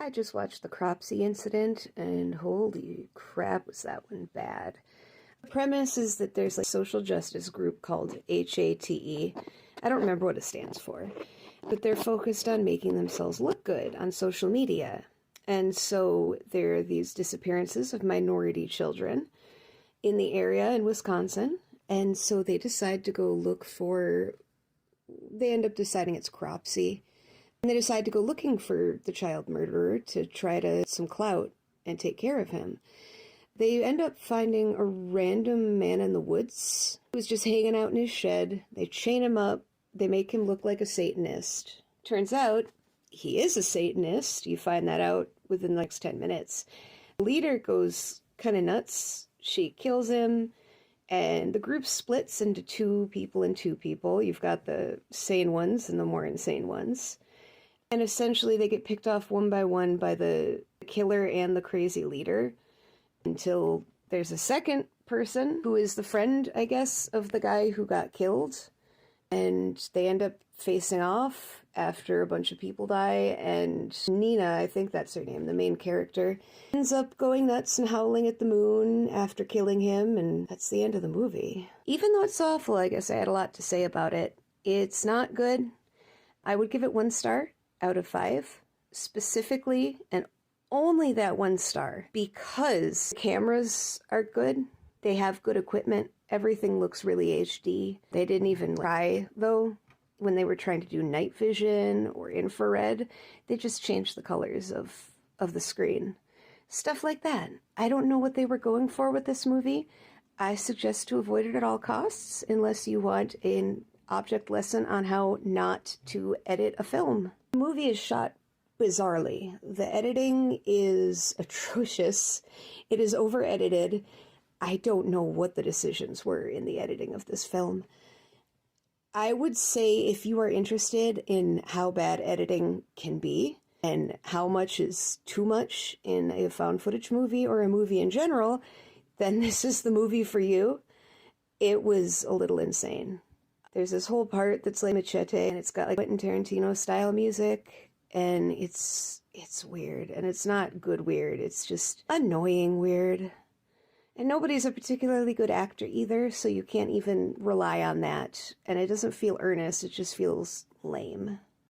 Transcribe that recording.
I just watched the Cropsey Incident, and holy crap was that one bad. The premise is that there's a social justice group called HATE. I don't remember what it stands for, but they're focused on making themselves look good on social media. And so there are these disappearances of minority children in the area in Wisconsin, and so they decide to go look for, they end up deciding it's Cropsey. And they decide to go looking for the child murderer to try to get some clout and take care of him. They end up finding a random man in the woods who's just hanging out in his shed. They chain him up. They make him look like a Satanist. Turns out he is a Satanist. You find that out within the next 10 minutes. The leader goes kind of nuts. She kills him. And the group splits into two people and two people. You've got the sane ones and the more insane ones. And essentially they get picked off one by the killer and the crazy leader until there's a second person who is the friend, I guess, of the guy who got killed. And they end up facing off after a bunch of people die. And Nina, I think that's her name, the main character, ends up going nuts and howling at the moon after killing him. And that's the end of the movie. Even though it's awful, I guess I had a lot to say about it. It's not good. I would give it 1 star out of 5, specifically, and only that 1 star, because cameras are good. They have good equipment. Everything looks really HD. They didn't even try, though, when they were trying to do night vision or infrared. They just changed the colors of the screen. Stuff like that. I don't know what they were going for with this movie. I suggest to avoid it at all costs, unless you want an object lesson on how not to edit a film. The movie is shot bizarrely. The editing is atrocious. It is over-edited. I don't know what the decisions were in the editing of this film. I would say if you are interested in how bad editing can be and how much is too much in a found footage movie or a movie in general, then this is the movie for you. It was a little insane. There's this whole part that's like Machete, and it's got like Quentin Tarantino style music, and it's weird, and it's not good weird, it's just annoying weird. And nobody's a particularly good actor either, so you can't even rely on that. And it doesn't feel earnest, it just feels lame.